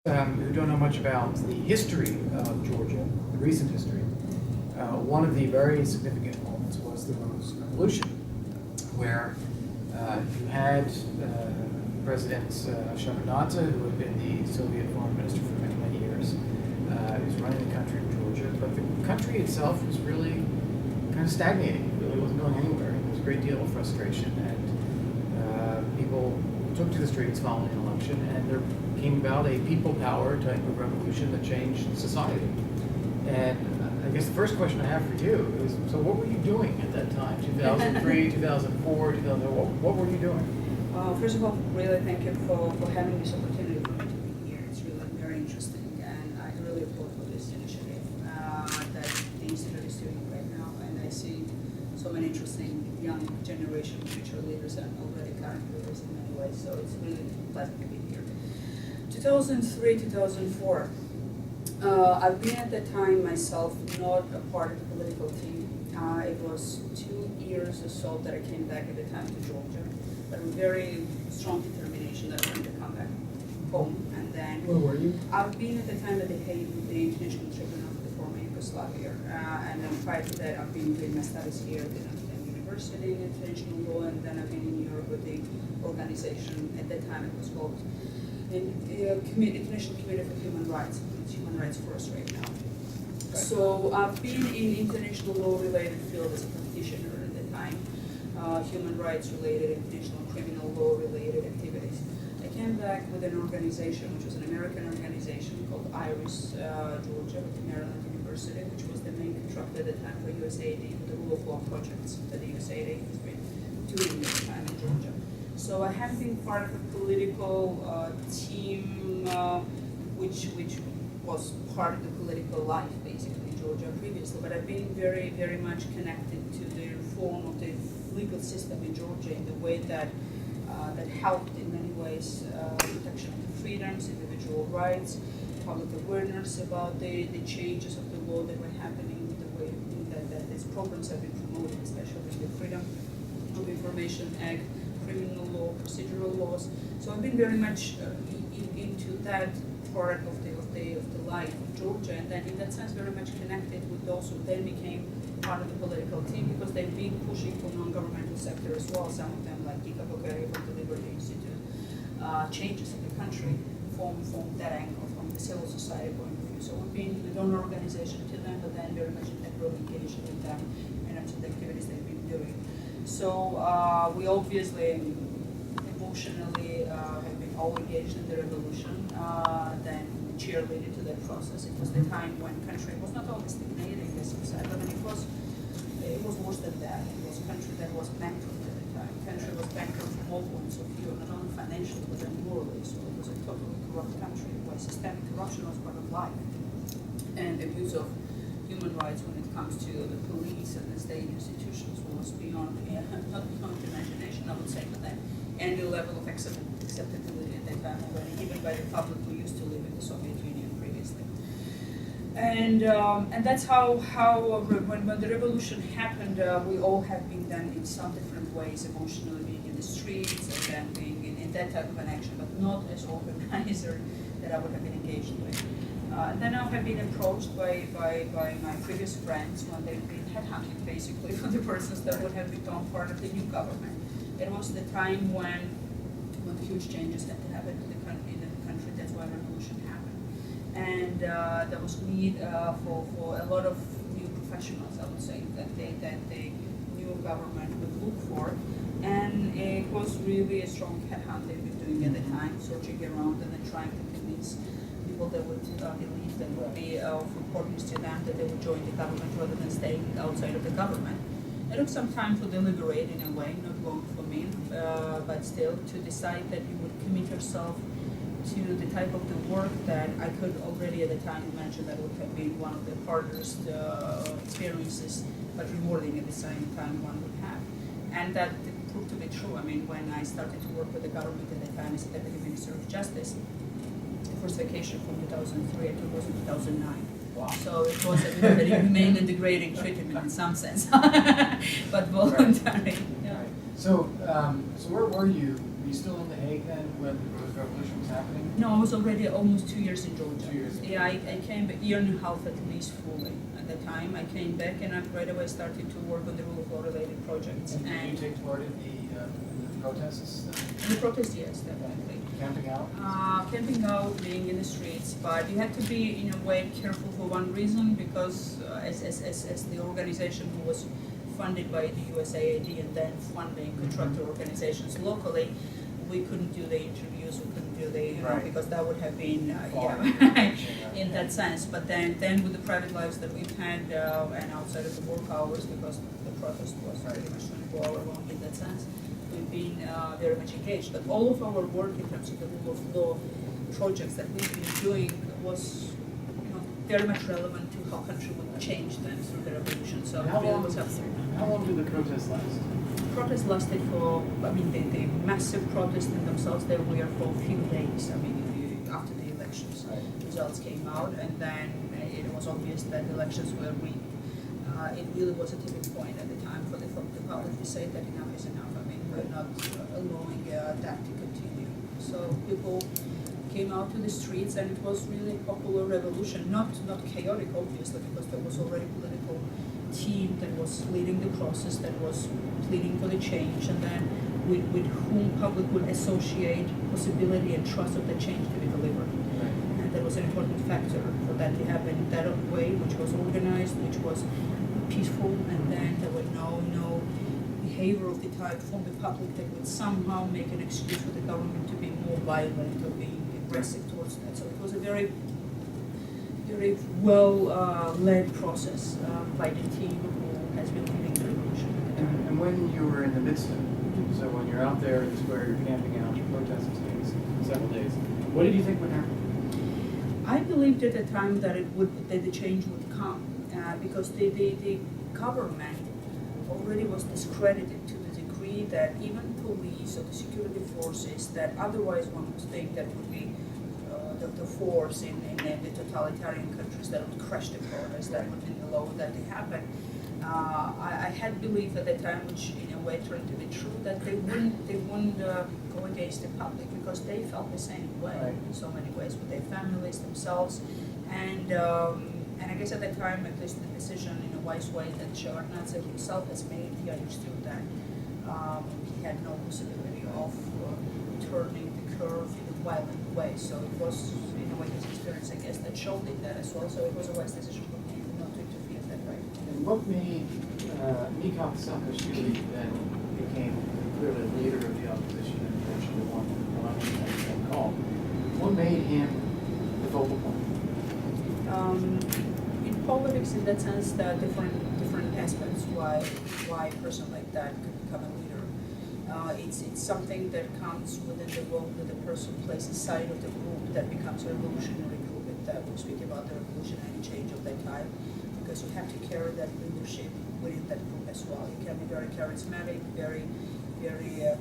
Who don't know much about the history of Georgia, the recent history, one of the very significant moments was the Rose Revolution, where you had President Shevardnadze, who had been the Soviet foreign minister for many, many years, who's running the country of Georgia, but the country itself was really kind of stagnating. It really wasn't going anywhere. There was a great deal of frustration, and people took to the streets following an election, and there came about a people power type of revolution that changed society. And I guess the first question I have for you is, so what were you doing at that time? 2003, 2004, 2000, what were you doing? First of all, really thank you for having this opportunity for me to be here. It's really very interesting, and I really applaud for this initiative that the Institute is doing right now. And I see so many interesting young generation future leaders and already current leaders in many ways. So it's really pleasant to be here. 2003, 2004. I've been at that time myself not a part of the political team. It was 2 years or so that I came back at the time to Georgia, but with very strong determination that I wanted to come back home. And then Where were you? I've been at the time at the Hague with the International Tribunal for the former Yugoslavia, and then prior to that I've been doing my studies here at the University in International Law, and then I've been in Europe with the organization. At that time it was called International Committee for Human Rights. It's Human Rights for us right now. Right. So I've been in international law related field as a practitioner at the time, human rights related, international criminal law related activities. I came back with an organization, which was an American organization called IRIS Georgia with the Maryland University, which was the main contractor at the time for USAID, the rule of law projects that the USAID has been doing at the time in Georgia. So I have been part of a political team which was part of the political life basically in Georgia previously, but I've been very, very much connected to the reform of the legal system in Georgia in the way that that helped in many ways protection of the freedoms, individual rights, public awareness about the changes of the law that were happening, the way that these programs have been promoted, especially the Freedom of Information Act, criminal law, procedural laws. So I've been very much into that part of the life of Georgia, and then in that sense very much connected with those who then became part of the political team, because they've been pushing for non-governmental sector as well. Some of them, like Ekaterine from the Liberty Institute, changes in the country from that angle, from the civil society point of view. So we've been a donor organization to them, but then very much integrally engaged with them in terms of the activities they've been doing. So we obviously emotionally have been all engaged in the revolution, then cheerleaded to that process. It was the time when country was not only stagnating, as you said, but it was worse than that. It was a country that was bankrupt at the time. Country was bankrupt from all points of view, not only financially, but then morally. So it was a totally corrupt country where systemic corruption was part of life. And abuse of human rights when it comes to the police and the state institutions was beyond, not beyond imagination, I would say, but then any level of acceptability at that time already, even by the public who used to live in the Soviet Union previously. And that's how when the revolution happened, we all have been then in some different ways, emotionally being in the streets and then being in that type of an action, but not as organizer that I would have been engaged with. Then I have been approached by my previous friends when they've been headhunting basically for the persons that would have become part of the new government. It was the time when huge changes had to happen in the country. That's why revolution happened, and there was need for a lot of new professionals, I would say, that the new government would look for, and it was really a strong headhunt they've been doing at the time, searching around and then trying to convince people that would believe that would be of importance to them, that they would join the government rather than staying outside of the government. It took some time to deliberate in a way, not long for me, but still to decide that you would commit yourself to the type of the work that I could already at the time imagine that would have been one of the hardest experiences, but rewarding at the same time one would have. And that proved to be true. I mean, when I started to work with the government at the time as a Deputy Minister of Justice, the first vacation from 2003 to 2009. Wow. So it was a very humane and degrading treatment in some sense, but voluntary. Right. So where were you you still in The Hague then when the Rose Revolution was happening? No, I was already almost 2 years in Georgia. 2 years. Yeah, I came a year and a half at least fully. At the time, I came back and I right away started to work on the rule of law related projects. And did you take part in the protests? The protest, yes, definitely. Camping out? Camping out, being in the streets, but you had to be in a way careful for one reason because as the organization who was funded by the USAID and then funding contractor organizations locally, we couldn't do the interviews, we couldn't do the, Right. because that would have been, in that sense. But then with the private lives that we've had and outside of the work hours, because the protest was pretty much 24 hour long in that sense, we've been very much engaged. But all of our work in terms of the rule of law projects that we've been doing was very much relevant to how country would change then through the revolution. So How it really long- was helpful. How long did the protests last? Protests lasted for, the massive protests in themselves, they were for a few days. After the elections, Right. results came out, and then it was obvious that the elections were rigged. It really was a tipping point at the time for the public to say that enough is enough. We're not allowing that to continue. So people came out to the streets, and it was really a popular revolution. Not chaotic, obviously, because there was already political team that was leading the process, that was pleading for the change, and then with whom public would associate possibility and trust of the change to be delivered. And that was an important factor for that to happen that way, which was organized, which was peaceful, and then there were no behavior of the type from the public that would somehow make an excuse for the government to be more violent or being aggressive towards that. So it was a very well led process by the team who has been leading the revolution. And when you were in the midst of it, so when you're out there in the square, you're camping out, you're protesting several days, what did you think would happen? I believed at the time that the change would come because the government already was discredited to the degree that even police or the security forces that otherwise one would think that would be the force in the totalitarian countries that would crush the protests, that would allow that to happen. I had believed at the time, which in a way turned to be true, that they wouldn't go against the public because they felt the same way Right. in so many ways with their families, themselves, and I guess at the time, at least the decision in a wise way that Shevardnadze himself has made, he understood that he had no possibility of turning the curve in a violent way. So it was, in a way, his experience, I guess, that showed it that as well. So it was a wise decision for him not to interfere that way. And what made Tkeshelashvili then became clearly the leader of the opposition and eventually won the election and call? What made him the focal point? In politics, in that sense, there are different aspects why a person like that could become a leader. It's something that comes within the role that the person plays inside of the group that becomes a revolutionary group. That we speak about the revolutionary change of that time, because you have to carry that leadership within that group as well. You can be very charismatic, very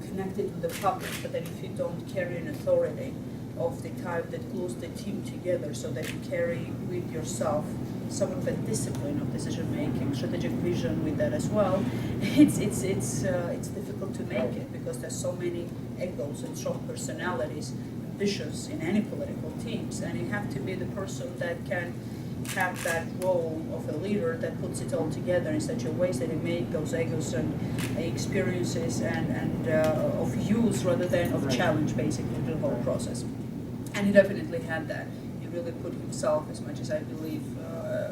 connected to the public, but then if you don't carry an authority of the type that glues the team together, so that you carry with yourself some of the discipline of decision making, strategic vision with that as well, it's difficult to make it because there's so many egos and strong personalities, vicious in any political teams, and you have to be the person that can have that role of a leader that puts it all together in such a way that it makes those egos and experiences and of use rather than of challenge, basically, the whole process. And he definitely had that. He really put himself, as much as I believe,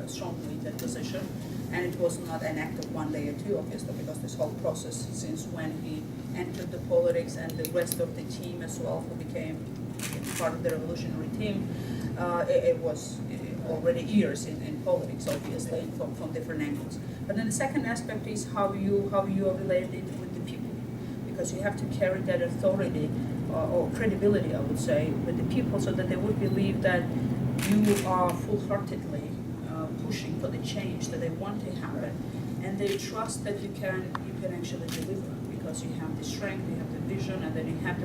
strongly in that position. And it was not an act of one day or two, obviously, because this whole process, since when he entered the politics and the rest of the team as well, who became part of the revolutionary team, it was already years in politics, obviously, from different angles. But then the second aspect is how you are related with the people, because you have to carry that authority or credibility, I would say, with the people, so that they would believe that you are full-heartedly pushing for the change that they want to happen, and they trust that you can actually deliver, because you have the strength, you have the vision, and then you have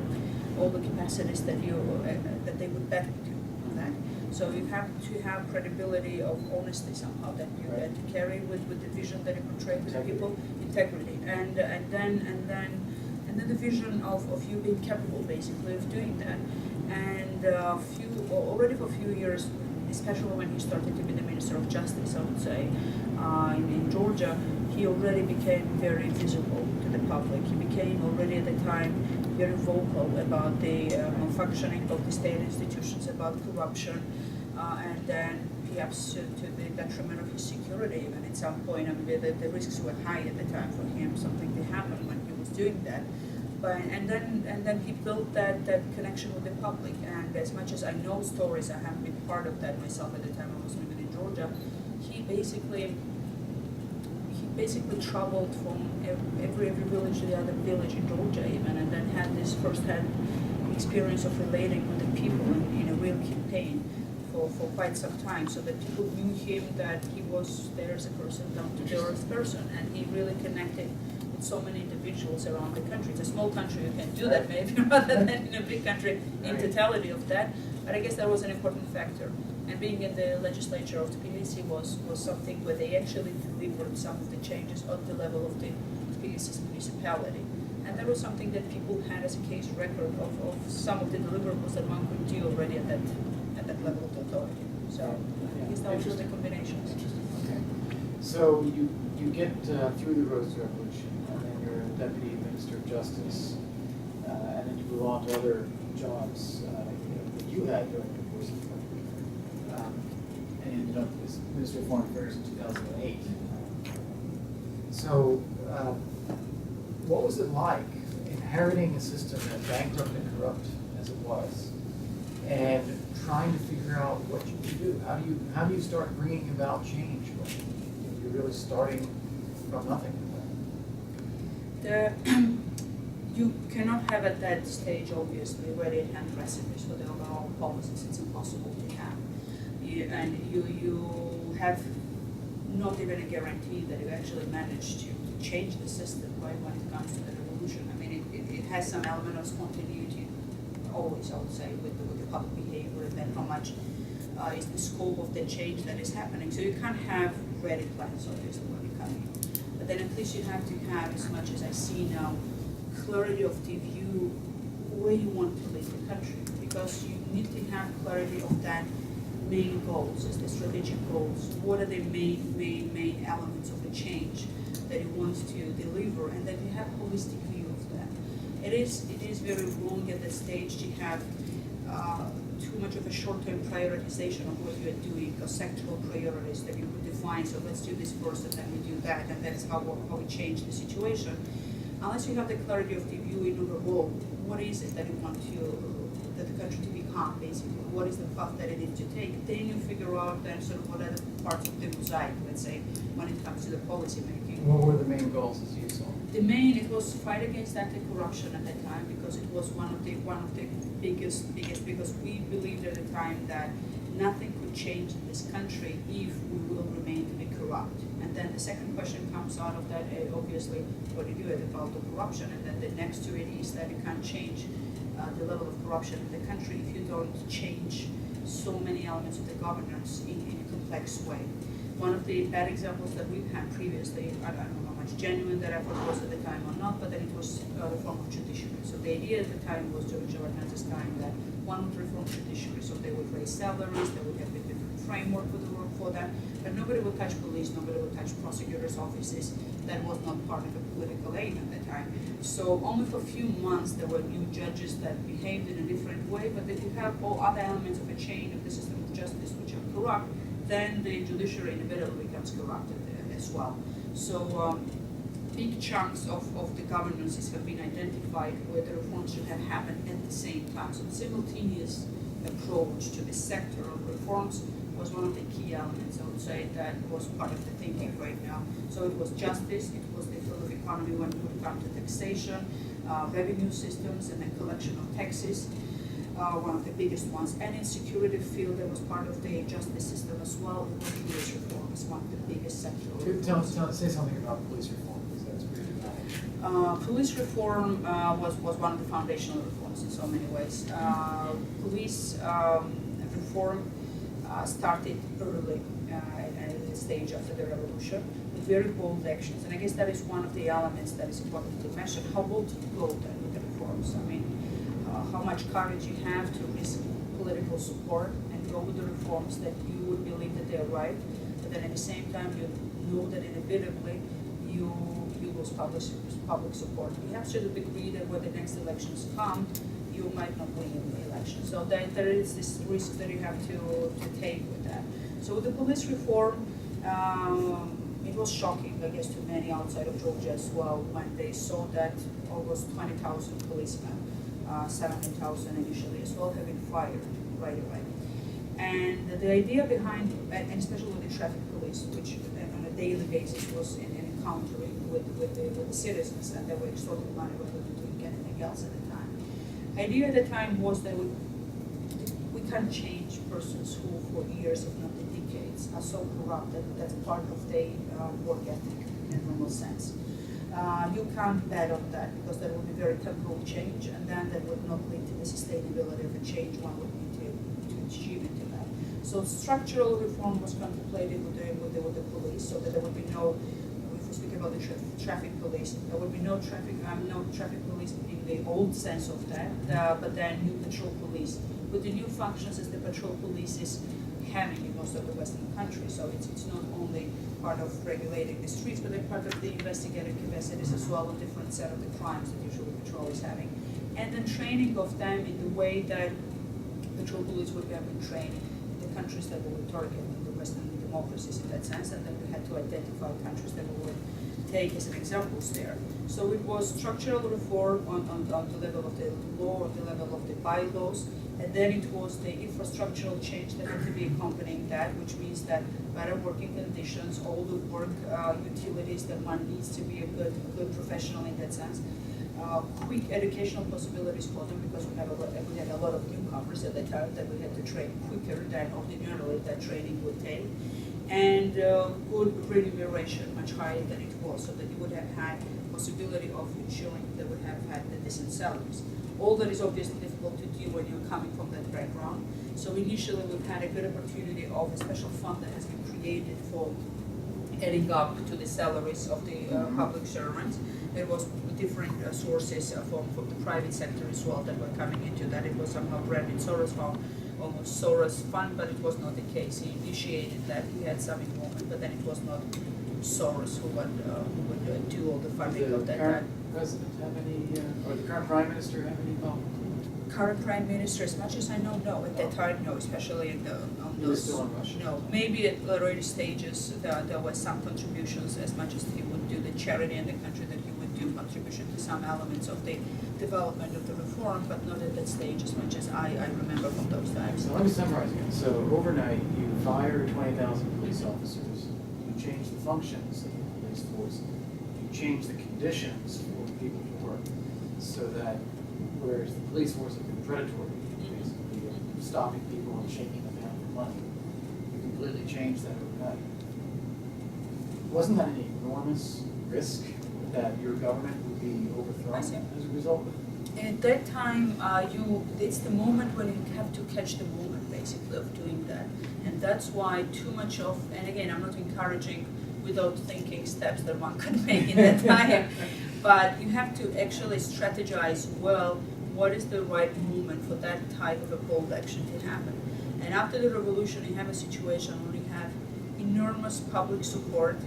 all the capacities that they would back you on that. So you have to have credibility of honesty somehow that you had to carry with the vision that you portray to the people, integrity, and then the vision of you being capable basically of doing that. And already for a few years, especially when he started to be the Minister of Justice, I would say, in Georgia, he already became very visible to the public. He became already at the time very vocal about the malfunctioning of the state institutions, about corruption, and then perhaps to the detriment of his security. Even at some point, I mean, the risks were high at the time for him, something to happen when he was doing that. And then he built that connection with the public. And as much as I know stories, I haven't been part of that myself at the time I was living in Georgia. He basically traveled from every village to the other village in Georgia even, and then had this first-hand experience of relating with the people in a real campaign for quite some time, so that people knew him, that he was there as a person, down to the earth person, and he really connected with so many individuals around the country. It's a small country, you can do that maybe, rather than in a big country in totality of that, but I guess that was an important factor. And being in the legislature of Tbilisi was something where they actually delivered some of the changes at the level of the Tbilisi municipality. And that was something that people had as a case record of some of the deliverables that one could do already at that level of authority. So I guess that was the combination. Interesting. Okay. So you get through the Rose Revolution, and then you're a Deputy Minister of Justice, and then you move on to other jobs that you had during the course of your career. And you ended up as Minister of Foreign Affairs in 2008. So what was it like inheriting a system as bankrupt and corrupt as it was, and trying to figure out what you can do? How do you start bringing about change when you're really starting from nothing? You cannot have at that stage, obviously, ready-at-hand recipes for the overall policies. It's impossible to have. You have not even a guarantee that you actually manage to change the system, right, when it comes to the revolution. I mean, it has some element of spontaneity, always, I would say, with the public behavior, and then how much is the scope of the change that is happening. So you can't have ready plans, obviously, when you come in. But then at least you have to have, as much as I see now, clarity of the view where you want to lead the country, because you need to have clarity of that main goals, as the strategic goals. What are the main elements of the change that you want to deliver, and then you have a holistic view of that. It is very wrong at that stage to have too much of a short-term prioritization of what you are doing, or sectoral priorities that you could define. So let's do this first, and then we do that, and that's how we change the situation. Unless you have the clarity of the view in overall, what is it that you want that the country to become, basically? What is the path that it needs to take? Then you figure out then sort of what are the parts of the mosaic, let's say, when it comes to the policy making. What were the main goals as you saw? The main, it was fight against anti-corruption at that time, because it was one of the biggest, because we believed at the time that nothing could change in this country if we will remain to be corrupt. And then the second question comes out of that, obviously, what do you do about the corruption? And then the next to it is that you can't change the level of corruption in the country if you don't change so many elements of the governance in a complex way. One of the bad examples that we've had previously, I don't know how much genuine that effort was at the time or not, but then it was reform of judiciary. So the idea at the time was, during Shevardnadze's time, that one would reform judiciary, so they would raise salaries, they would have a different framework for the work for that, but nobody would touch police, nobody would touch prosecutors' offices. That was not part of the political aim at the time. So only for a few months there were new judges that behaved in a different way, but if you have all other elements of a chain of the system of justice which are corrupt, then the judiciary inevitably becomes corrupted as well. So big chunks of the governances have been identified where the reforms should have happened at the same time. So the simultaneous approach to the sector of reforms was one of the key elements, I would say, that was part of the thinking right now. So it was justice, it was the field of economy when it would come to taxation, revenue systems, and the collection of taxes, one of the biggest ones. And in security field, that was part of the justice system as well. It was police reform, is one of the biggest sectoral reforms. Say something about police reform, because that's pretty dramatic. Police reform was one of the foundational reforms in so many ways. Police reform started early at the stage after the revolution with very bold actions, and I guess that is one of the elements that is important to mention. How bold did you go then with the reforms? I mean, how much courage you have to risk political support and go with the reforms that you would believe that they're right, but then at the same time you know that inevitably you lose public support. You have to the degree that when the next elections come, you might not win the election. So there is this risk that you have to take with that. So with the police reform, it was shocking, I guess, to many outside of Georgia as well when they saw that almost 20,000 policemen, 17,000 initially as well, have been fired right away. And the idea behind, and especially with the traffic police, which on a daily basis was in encountering with the citizens, and they were extorting money rather than doing anything else at the time. The idea at the time was that we can't change persons who for years, if not decades, are so corrupt that that's part of their work ethic in a normal sense. You can't bet on that because that would be very temporal change, and then that would not lead to the sustainability of a change one would need to achieve into that. So structural reform was contemplated with the police, so that there would be no, if we speak about the traffic police, there would be no traffic police in the old sense of that, but then new patrol police with the new functions as the patrol police is having in most of the Western countries. So it's not only part of regulating the streets, but they're part of the investigative capacities as well, a different set of the crimes that usually patrol is having. And then training of them in the way that patrol police would have been trained in the countries that we would target in the Western democracies in that sense, and then we had to identify countries that we would take as an examples there. So it was structural reform on the level of the law, on the level of the bylaws, and then it was the infrastructural change that had to be accompanying that, which means that better working conditions, all the work utilities that one needs to be a good professional in that sense. Quick educational possibilities for them because we had a lot of newcomers at the time that we had to train quicker than ordinarily that training would take. And good remuneration, much higher than it was, so that you would have had possibility of ensuring they would have had the decent salaries. All that is obviously difficult to do when you're coming from that background. So initially we've had a good opportunity of a special fund that has been created for adding up to the salaries of the public servants. There was different sources from the private sector as well that were coming into that. It was somehow branded Soros Fund, almost Soros Fund, but it was not the case. He initiated that, he had some involvement, but then it was not Soros who would do all the funding of that. Does the current president have any, or the current prime minister have any involvement? Current prime minister, as much as I know, no. At that time, no, especially on He was those. still in Russia? No, maybe at later stages there were some contributions, as much as he would do the charity in the country, that he would do contribution to some elements of the development of the reform, but not at that stage as much as I remember from those times. So let me summarize again. So overnight, you fire 20,000 police officers, you change the functions of the police force, you change the conditions for people to work, so that whereas the police force had been predatory, basically stopping people and shaking them down for money, you completely changed that overnight. Wasn't that an enormous risk that your government would be overthrown I see. as a result of it? At that time, it's the moment when you have to catch the moment, basically, of doing that. And that's why too much of, and again, I'm not encouraging without thinking steps that one could make in that time, but you have to actually strategize well what is the right moment for that type of a bold action to happen. And after the revolution, you have a situation where you have enormous public support,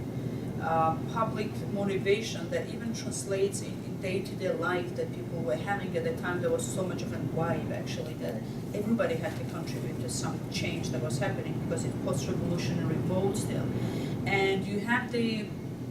public motivation that even translates in day-to-day life that people were having at the time. There was so much of a vibe actually that everybody had to contribute to some change that was happening because it's post-revolutionary vote still. And you have the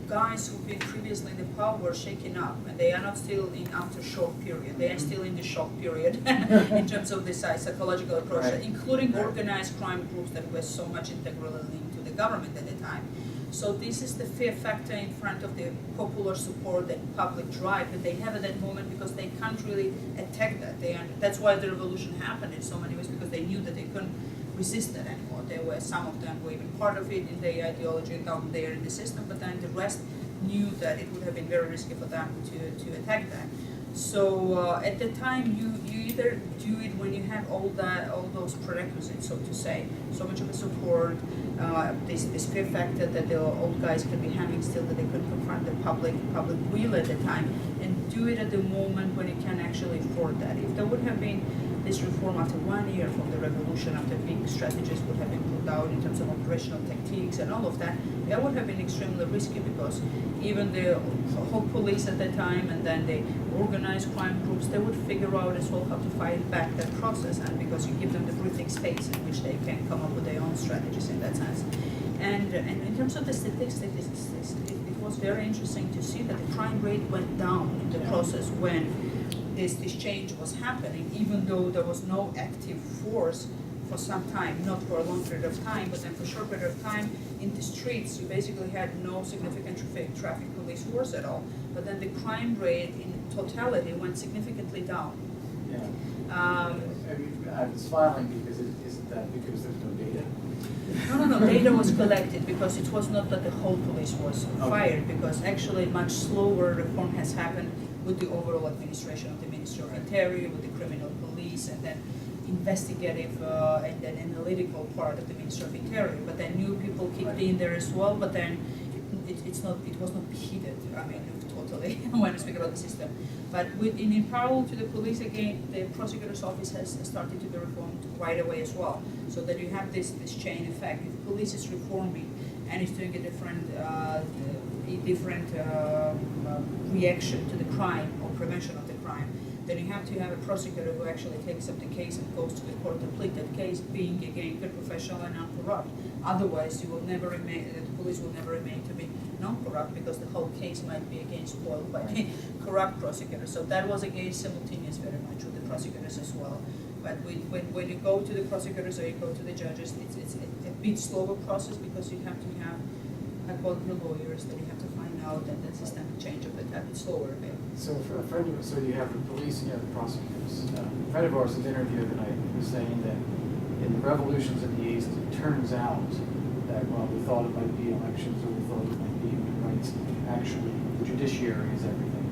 guys who've been previously in the power shaken up, and they are not still in after shock period. They are still in the shock period in terms of the psychological approach, Right. including organized crime groups that were so much integrally linked to the government at the time. So this is the fear factor in front of the popular support and public drive that they have at that moment because they can't really attack that. That's why the revolution happened in so many ways, because they knew that they couldn't resist that anymore. Some of them were even part of it in their ideology, down there in the system, but then the rest knew that it would have been very risky for them to attack that. So at the time, you either do it when you have all those prerequisites, so to say, so much of a support, this fear factor that the old guys could be having still, that they couldn't confront the public will at the time, and do it at the moment when you can actually afford that. If there would have been this reform after 1 year from the revolution, after big strategies would have been put out in terms of operational techniques and all of that, that would have been extremely risky, because even the whole police at the time and then the organized crime groups, they would figure out as well how to fight back that process, and because you give them the breathing space in which they can come up with their own strategies in that sense. And in terms of the statistics, it was very interesting to see that the crime rate went down in the process when this change was happening, even though there was no active force for some time, not for a long period of time, but then for a short period of time in the streets, you basically had no significant traffic police force at all. But then the crime rate in totality went significantly down. Yeah. I was smiling because isn't that because there's no data? No. Data was collected, because it was not that the whole police was fired, because actually much slower reform has happened with the overall administration of the Ministry of Interior, with the criminal police, and then investigative and then analytical part of the Ministry of Interior. But then new people kicked in there as well, but then it was not heated, I mean, totally, when I speak about the system. But in parallel to the police, again, the prosecutor's office has started to be reformed right away as well, so that you have this chain effect. If police is reforming and is doing a different reaction to the crime or prevention of the crime, then you have to have a prosecutor who actually takes up the case and goes to the court to plead that case, being again good, professional, and non-corrupt. Otherwise, you will never remain. The police will never remain to be non-corrupt, because the whole case might be again spoiled by the corrupt prosecutor. So that was again simultaneous very much with the prosecutors as well. But when you go to the prosecutors or you go to the judges, it's a bit slower process, because you have to have quality lawyers that you have to find out, and the systemic change of it a bit slower a bit. So so you have the police and you have the prosecutors. A friend of ours at the interview tonight was saying that in the revolutions of the East, it turns out that while we thought it might be elections or we thought it might be human rights, actually the judiciary is everything.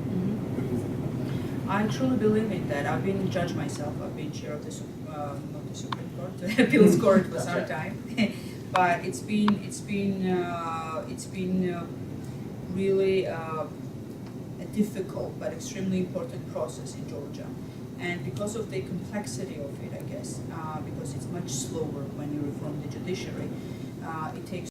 What do you think about that? I truly believe in that. I've been judge myself. I've been chair of the not the Supreme Court, the appeals court was our time. But it's been really a difficult but extremely important process in Georgia, and because of the complexity of it, I guess, because it's much slower when you reform the judiciary, it takes